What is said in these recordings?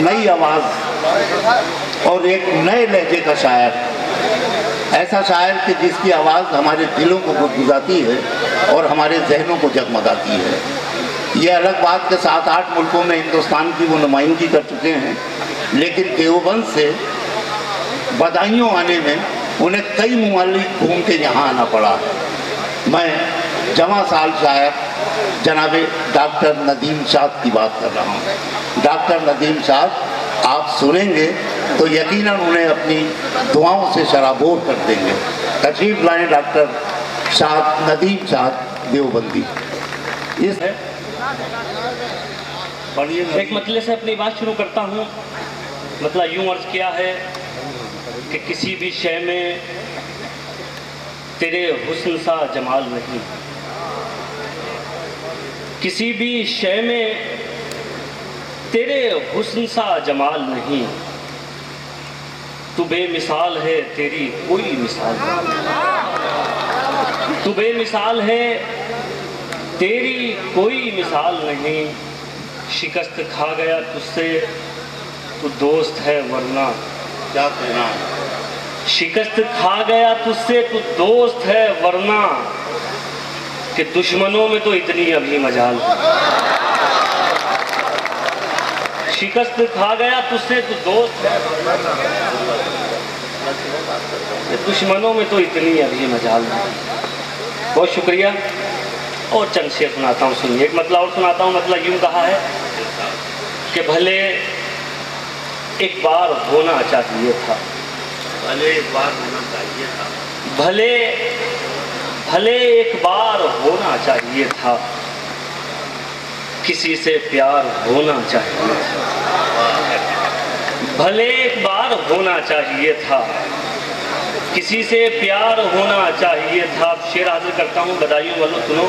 नई आवाज़ और एक नए लहजे का शायर, ऐसा शायर कि जिसकी आवाज़ हमारे दिलों को गुदगुदाती है और हमारे जहनों को जगमगाती है। ये अलग बात के 7-8 मुल्कों में हिंदुस्तान की वो नुमाइंदगी कर चुके हैं, लेकिन देवबंद से बदायूं आने में उन्हें कई ममालिक घूम के यहाँ आना पड़ा। मैं जवां साल शायर जनाब डॉक्टर नदीम शाद की बात कर रहा हूँ। डॉक्टर नदीम शाद आप सुनेंगे तो यकीनन उन्हें अपनी दुआओं से शराबोर कर देंगे। तशरीफ लाएं डॉक्टर शाद, नदीम शाद देवबंदी। इस एक मतले से अपनी बात शुरू करता हूँ। मतलब यूँ अर्ज किया है कि किसी भी शय में तेरे हुस्न सा जमाल नहीं, किसी भी शय में तेरे हुस्न सा जमाल नहीं, तू बेमिसाल है तेरी कोई मिसाल नहीं, तू बेमिसाल है तेरी कोई मिसाल नहीं, शिकस्त खा गया तुझसे तू दोस्त है वरना क्या कहना, शिकस्त खा गया तुझसे तू दोस्त है वरना, कि दुश्मनों में तो इतनी अभी मजाल है। शिकस्त खा गया तुझसे तू दोस्त है वरना, कि दुश्मनों में तो इतनी अभी मजाल है। बहुत शुक्रिया। और चंद शेर सुनाता हूँ, सुनिए। एक मतलब और सुनाता हूँ। मतलब यूँ कहा है कि भले एक बार होना चाहिए था, भले एक बार होना चाहिए था, भले भले एक बार होना चाहिए था, किसी से प्यार होना चाहिए था, भले एक बार होना चाहिए था, किसी से प्यार होना चाहिए था। शेर हाजिर करता हूँ, बदायूं वालों सुनो।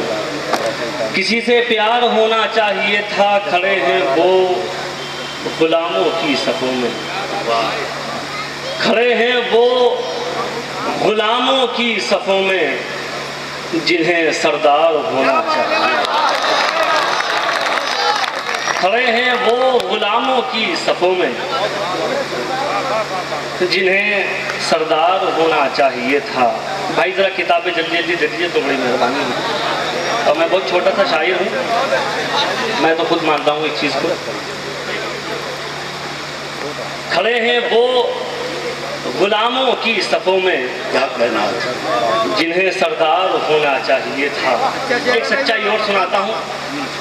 किसी से प्यार होना चाहिए था, खड़े हैं वो गुलामों की सफ़ों में, खड़े हैं वो गुलामों की सफ़ों में, जिन्हें सरदार होना चाहिए, खड़े हैं वो गुलामों की सफ़ों में, जिन्हें सरदार होना चाहिए था। भाई ज़रा किताबें जल्दी जल्दी दे दीजिए तो बड़ी मेहरबानी होगी। और मैं बहुत छोटा सा शायर हूँ, मैं तो खुद मानता हूँ इस चीज़ को। खड़े हैं वो गुलामों की सफ़ों में, क्या कहना, जिन्हें सरदार होना चाहिए था। एक सच्चाई और सुनाता हूँ,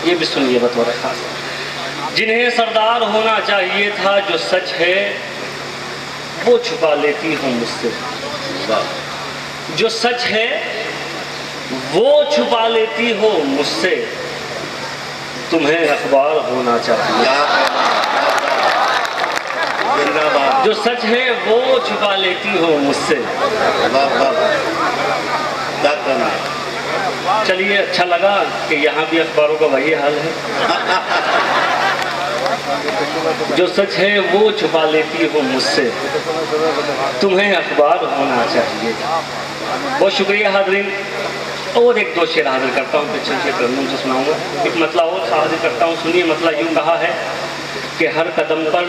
ये भी सुनिए बतौर खास। जिन्हें सरदार होना चाहिए था, जो सच है वो छुपा लेती हूँ मुझसे, जो सच है वो छुपा लेती हो मुझसे, तुम्हें अखबार होना चाहिए। जो सच है वो छुपा लेती हो मुझसे। क्या कहना। चलिए, अच्छा लगा कि यहाँ भी अखबारों का वही हाल है। जो सच है वो छुपा लेती हो मुझसे, तुम्हें अखबार होना चाहिए। बहुत शुक्रिया हाज़रीन। और एक दो शेर हाजिर करता हूँ, फिर चंद शेर से सुनाऊंगा। एक मतलब और हाजिर करता हूँ, सुनिए। मतलब यूँ कहा है कि हर कदम पर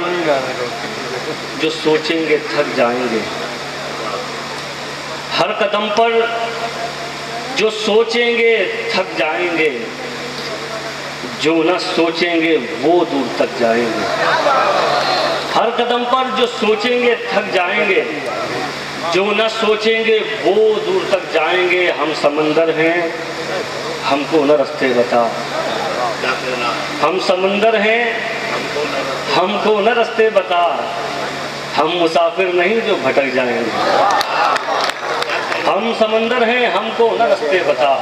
जो सोचेंगे थक जाएंगे, हर कदम पर जो सोचेंगे थक जाएंगे, जो न सोचेंगे वो दूर तक जाएंगे। हर कदम पर जो सोचेंगे थक जाएंगे, जो न सोचेंगे वो दूर तक जाएंगे। हम समंदर हैं, हमको न रास्ते बता, हम समंदर हैं, हमको न रास्ते बता, हम मुसाफिर नहीं जो भटक जाएंगे। हम समंदर हैं, हमको न रास्ते बता,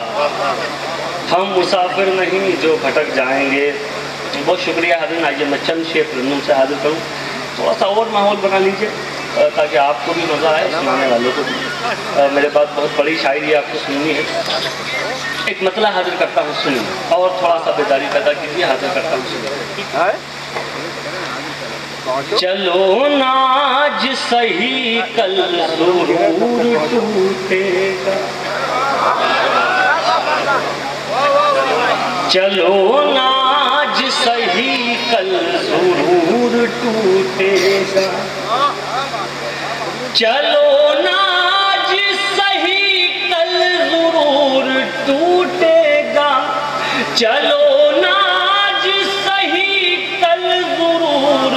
हम मुसाफिर नहीं जो भटक जाएंगे। बहुत शुक्रिया हाज़िर। आइए मैं चंद शेर रन्नूम से हाजिर करूँ। थोड़ा सा और माहौल बना लीजिए ताकि आपको भी मज़ा आए, सुनाने वालों को भी। मेरे पास बहुत बड़ी शायरी आपको सुननी है। एक मतला हाजिर करता हूँ, सुनिए। और थोड़ा सा बेदारी पैदा कीजिए, हाजिर करता हूँ, सुनिए। चलो नाज सही कल ज़रूर टूटेगा, चलो नाज सही कल ज़रूर टूटेगा। चलो ना आज सही कल जरूर टूटेगा, चलो ना आज सही कल जरूर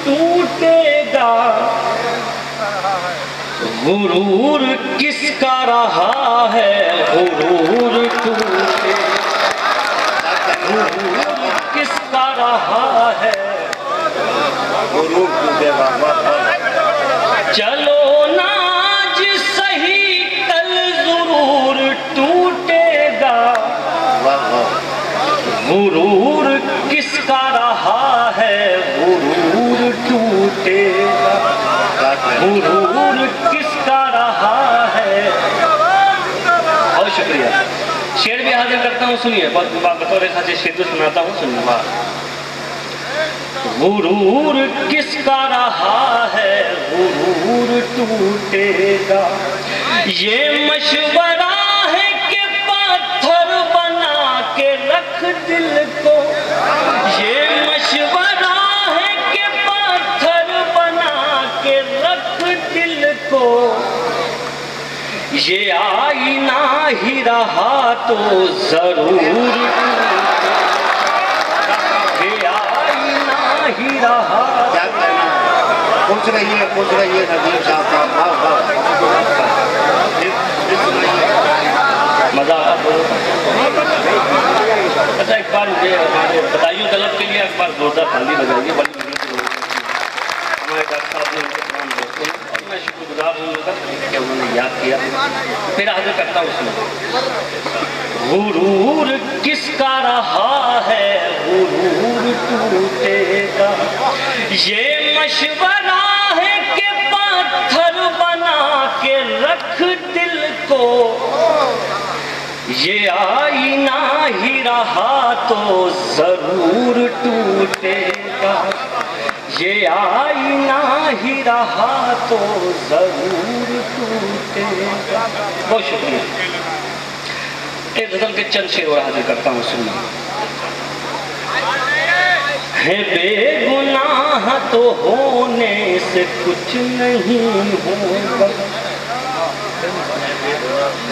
टूटेगा। गुरूर किसका रहा है गुरूर टूटेगा, गुरूर किसका रहा है गुरूर टूटेगा। चलो ना आज सही कल जरूर टूटेगा। गुरूर किसका रहा है गुरूर टूटेगा, गुरूर किसका रहा है। बहुत शुक्रिया। शेर भी हाजिर करता हूँ, सुनिए, बतौर खासे शेर सुनाता हूँ, सुनिए। गुरूर किसका रहा है गुरूर टूटेगा। ये मशवरा है कि पत्थर बना के रख दिल को, ये मशवरा है कि पत्थर बना के रख दिल को। ये आईना ही रहा तो जरूर ही रहा। क्या कहना, पूछ रही है नदीम साहब। मजा आता। अच्छा, एक बार मुझे हमारे बधाइयों तलब के लिए एक बार जोरदार ताली बजाइए। बड़ी हमारे डॉक्टर साहब ने उनके तमाम दोस्तों हैं और मैं शुक्रगुजार हूँ उनका कि उन्होंने याद किया। फिर हाजिर करता हूँ उसमें। गुरूर किसका रहा है गुरूर टूटेगा। ये मशवरा है कि पत्थर बना के रख दिल को। ये आईना ही रहा तो जरूर टूटेगा, ये आईना ही रहा तो जरूर टूटेगा। बहुत शुक्रिया। एक गजल के चंद शेर और हाजिर करता हूँ, सुनना। है बेगुनाह तो होने से कुछ नहीं होगा,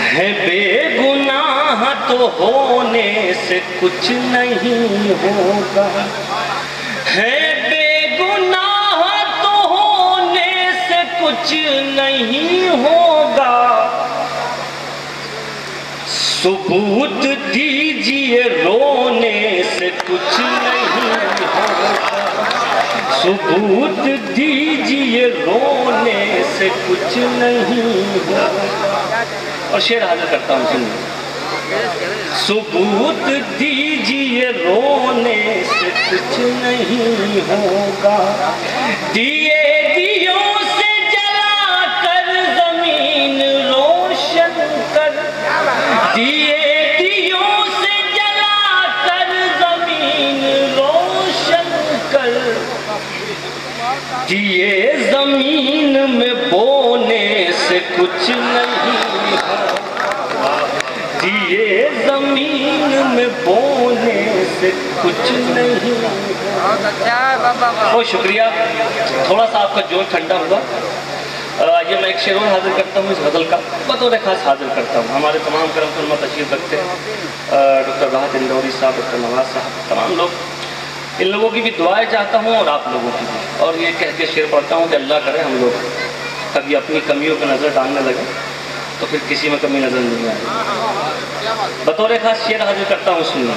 है बेगुनाह तो होने से कुछ नहीं होगा, है बेगुनाह तो होने से कुछ नहीं होगा। सबूत दीजिए रोने से कुछ नहीं होगा, सबूत दीजिए रोने से कुछ नहीं होगा। और शेर हाजिर करता हूँ, सुनिए। सबूत दीजिए रोने से कुछ नहीं होगा। दिए दियों से जला कर जमीन रोशन कर, दिए दियों से जला कर जमीन रोशन कर। दिए जमीन में बोने से कुछ नहीं होगा, दिए जमीन में बोने से कुछ नहीं होगा। बहुत शुक्रिया। थोड़ा सा आपका जोर ठंडा हुआ। ये मैं एक शेर और हाजिर करता हूँ इस गज़ल का, बतौर खास हाजिर करता हूँ। हमारे तमाम करम फरमा तशरीफ रखते हैं, डॉक्टर राहत इंदौरी साहब, डॉक्टर नवाज साहब, तमाम लोग। इन लोगों की भी दुआएं चाहता हूँ और आप लोगों की भी। और ये कह के शेर पढ़ता हूँ कि अल्लाह करे हम लोग कभी अपनी कमियों पर नज़र डालने लगे तो फिर किसी में कमी नज़र नहीं आएगी। बतौर खास शेर हाजिर करता हूँ, सुनना।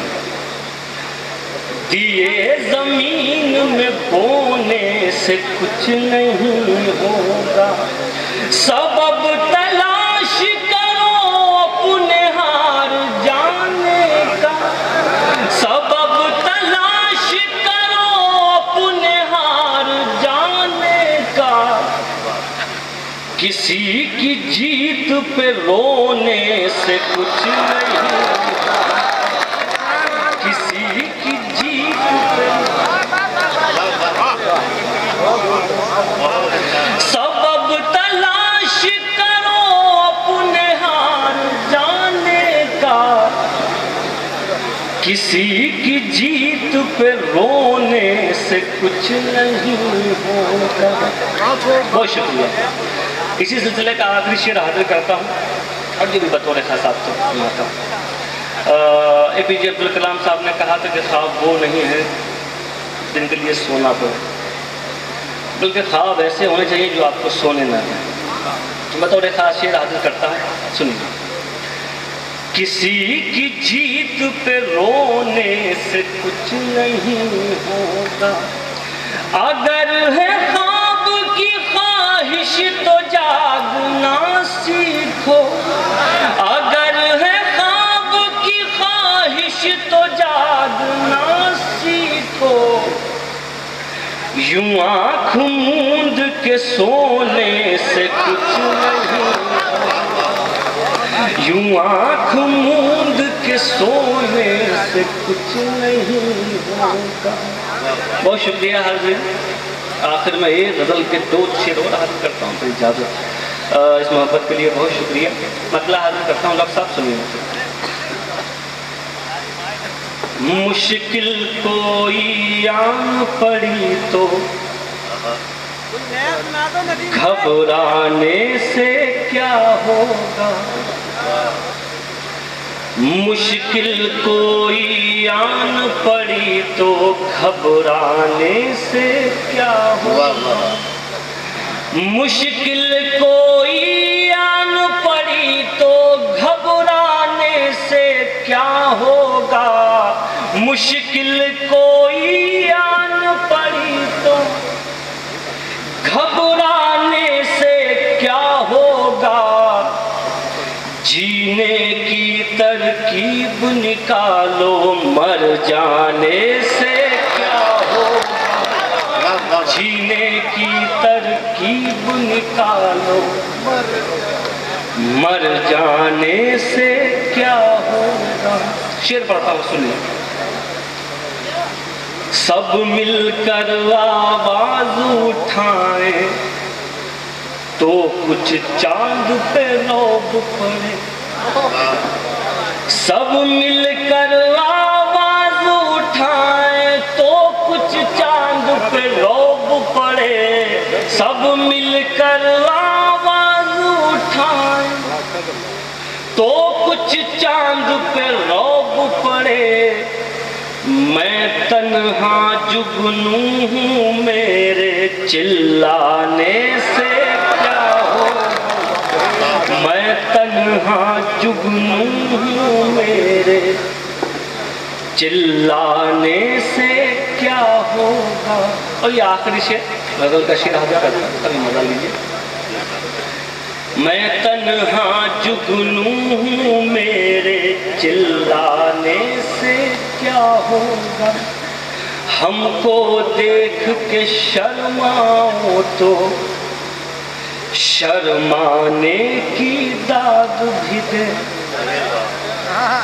दिए जमीन में बोने से कुछ नहीं होगा, सबब तलाश करो अपने हार जाने का, सबब तलाश करो अपने हार जाने का। किसी की जीत पे रोने से कुछ नहीं होगा, किसी की जीत पे सबब तलाश करो अपने हार जाने का। किसी की जीत पे रोने से कुछ नहीं होगा। बहुत शुक्रिया। इसी सिलसिले का आखिरी शेर हाजिर करता हूँ और ये भी बतौर खास आपको सुनाता हूँ। APJ अब्दुल कलाम साहब ने कहा था कि ख्वाब वो नहीं है जिनके लिए सोना पड़े, बल्कि ख्वाब ऐसे होने चाहिए जो आपको सोने न दें। बतौर खास शेर हाजिर करता हूँ, सुनिए। किसी की जीत पे रोने से कुछ नहीं होगा, अगर है ख्वाब की ख्वाहिश तो जागना सीखो, अगर है ख्वाब की ख्वाहिश तो जागना सीखो, यूं आँख मूंद के सोने से कुछ नहीं, यूं आँख मूंद के सोने से कुछ नहीं होगा। बहुत शुक्रिया हाज़िर। आखिर में एक गज़ल के 2 शेर और हाजिर करता हूँ, फिर इजाज़त। इस मोहब्बत के लिए बहुत शुक्रिया। मतला हाजिर करता हूँ, डॉक्टर साहब सुनिए। मुश्किल कोई आन पड़ी तो घबराने से क्या होगा, मुश्किल कोई आन पड़ी तो घबराने से क्या होगा, मुश्किल कोई आन पड़ी तो घबराने से क्या होगा, मुश्किल कोई आन पड़ी तो घबराने से क्या होगा, जीने की तरकीब निकालो मर जाने से क्या होगा, जीने की तरकीब निकालो मर जाने से क्या होगा। शेर पढ़ता हूँ, सुनिए। सब मिलकर आवाज उठाएं तो कुछ चांद पे रौब पड़े, सब मिलकर आवाज उठाएं तो कुछ चांद पे रौब पड़े, सब मिलकर आवाज उठाएं तो कुछ चांद पे रौब पड़े, मैं तन्हा जुगनू हूँ मेरे चिल्लाने से क्या होगा, मैं तन्हा जुगनू हूँ मेरे चिल्लाने से क्या होगा। और ये आखिरी शेर गज़ल का शेर हाजिर करता हूँ, कभी मजा लीजिए। मैं तन्हा जुगनू हूँ मेरे चिल्लाने से क्या होगा, हमको देख के शर्माओ तो शर्माने की दाद भी दे,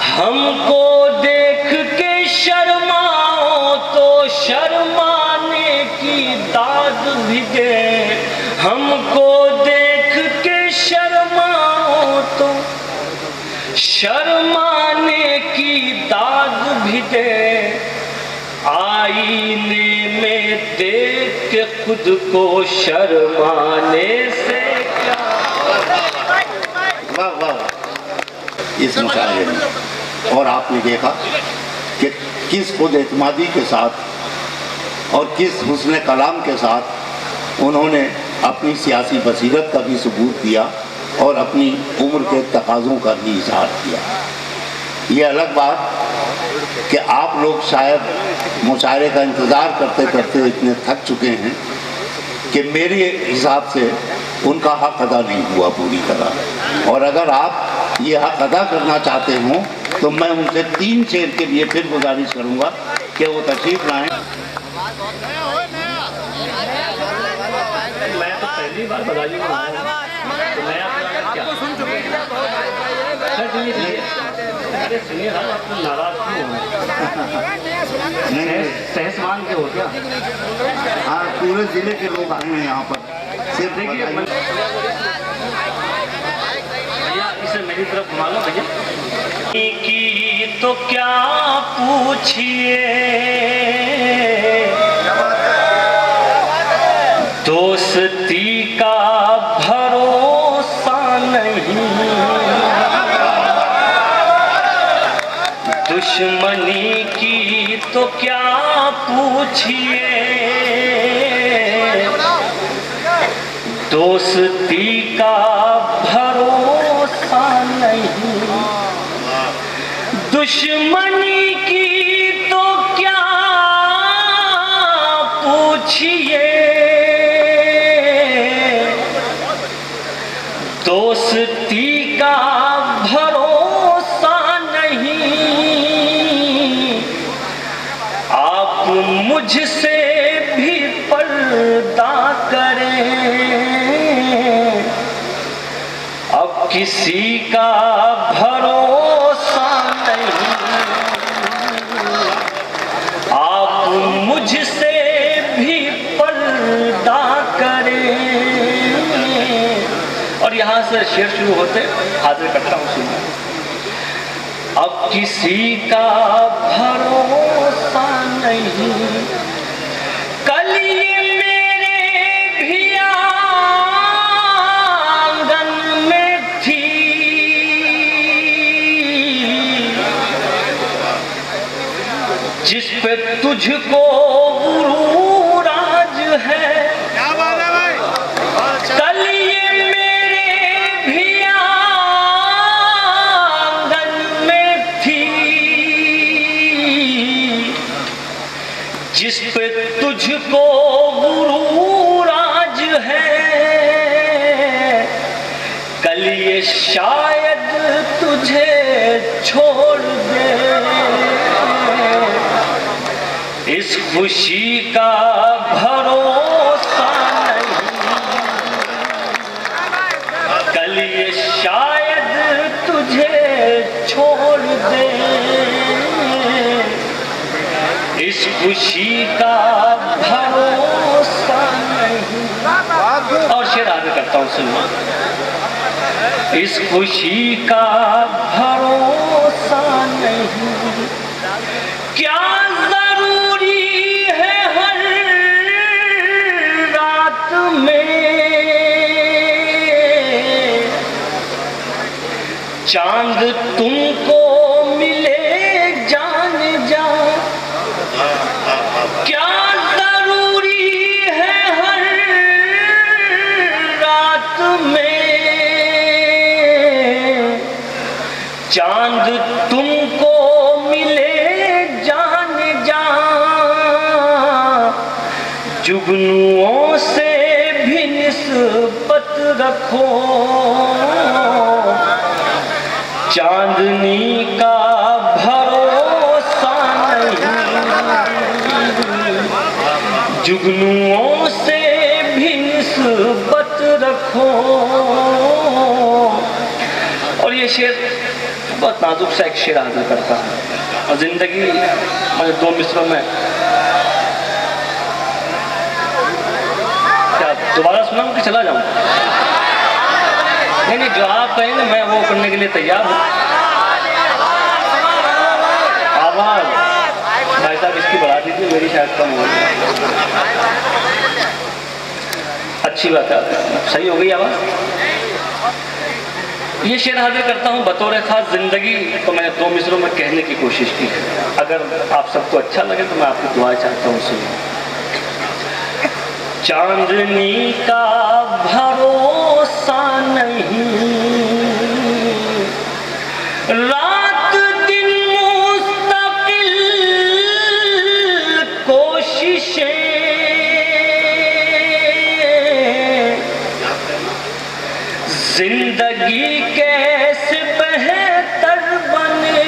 हमको देख के शर्माओ तो शर्माने की दाद भी दे, हमको देख के शर्माओ तो शर्माने की दाद भी दे, आईने में देख के खुद को शर्माने से क्या। वाह वाह इस मुशायरे में। और आपने देखा कि किस खुद एतमादी के साथ और किस हुस्न कलाम के साथ उन्होंने अपनी सियासी बसीरत का भी सबूत दिया और अपनी उम्र के तकाज़ों का भी इजहार किया। ये अलग बात कि आप लोग शायद मुशायरे का इंतज़ार करते करते इतने थक चुके हैं कि मेरे हिसाब से उनका हक़ अदा नहीं हुआ पूरी तरह, और अगर आप ये हक़ अदा करना चाहते हों तो मैं उनसे 3 शेर के लिए फिर गुजारिश करूँगा कि वो तशरीफ़ लाएँ। मैं तो पहली बार बधाई तो मैं आपको सुन चुके हैं। अरे सुनिए हम आपको नाराज क्यों हो, सहसमान के हो क्या? हाँ पूरे ज़िले के लोग आए हैं यहाँ पर। सिर्फ देखिए भैया इसे मेरी तरफ घुमा लो भैया। की तो क्या पूछिए, दोस्ती का भरोसा नहीं, दुश्मनी की तो क्या पूछिए, दोस्ती का भरोसा नहीं, दुश्मनी की तो क्या पूछिए, दोस्ती का भरोसा नहीं, आप मुझसे भी पर्दा करें, अब किसी का भरोसा नहीं, आप मुझसे भी पर्दा करें। और यहाँ से शेर शुरू होते हाजिर करता हूँ सुनिए। अब किसी का भरोसा नहीं, कल ये मेरे भी आंगन में थी, जिस पे तुझको गुरूर आज है, क्या बात है भाई, कल ये मेरे भी आंगन में थी, जिस पे तुझको गुरूर आज है, कल ये शायद तुझे छोड़ दे, इस खुशी का भरोसा नहीं, कल ये शायद तुझे छोड़ दे, इस खुशी का भरोसा नहीं। और शेर आगे करता हूँ सुनिए। इस खुशी का भरोसा नहीं, क्या जरूरी है हर रात में चांद तुमको मिले जान जा, क्या जरूरी है हर रात में चांद तुमको मिले जान जा, जुगनुओं से भी निस्बत रखो, चांदनी का भरोसा नहीं, जुगनुओं से भी निस्बत रखो। और ये शेर बहुत नाजुक सा एक शेर हाजिर करता है, और जिंदगी मैंने 2 मिसरों में, क्या दोबारा सुनाऊं कि चला जाऊं? नहीं, जो आप कहेंगे मैं वो करने के लिए तैयार हूँ। आवाज भाई साहब इसकी बढ़ा दीजिए, मेरी शायद कम हो गई। अच्छी बात है, सही हो गई आवाज। ये शेर हाजिर करता हूँ बतौर खास जिंदगी, तो मैंने 2 मिसरों में कहने की कोशिश की। अगर आप सबको अच्छा लगे तो मैं आपकी दुआ चाहता हूँ सुनिए। चांदनी का भरोसा नहीं, रात दिन मुस्तकिल कोशिशें, जिंदगी कैसे बेहतर बने,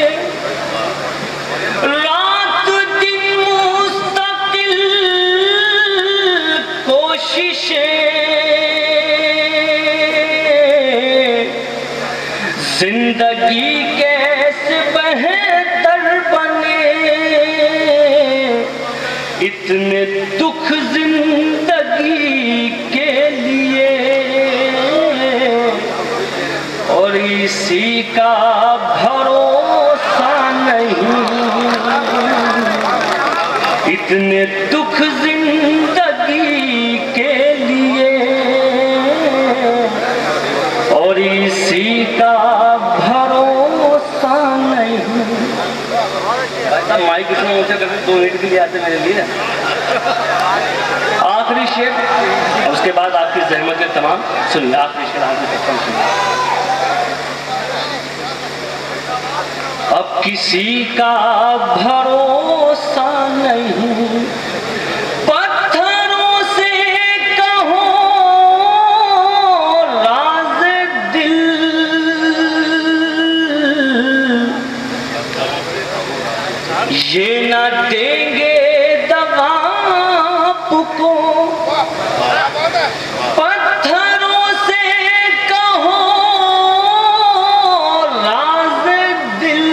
रात दिन मुस्तकिल कोशिशें, जिंदगी कैसे बेहतर बने, इतने दुख जिंदगी के लिए, और इसी का भरोसा नहीं, इतने दुख जिंदगी के लिए और इसी का भरोसा नहीं। माइक इतना ऊंचा करके 2 मिनट के लिए आते मेरे लिए। आखिरी शेर, उसके बाद आपकी जहमत के तमाम सुनिए। आखिरी शेर आगे तक सुनिए। अब किसी का भरोसा नहीं, पत्थरों से कहो राज दिल, ये न देंगे दगा आपको। पत्थरों से कहो राज दिल,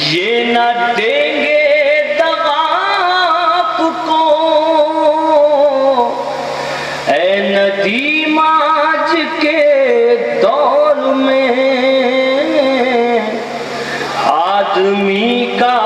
ये न देंगे दगा आपको। ऐ नदीम आज के दौर में आदमी का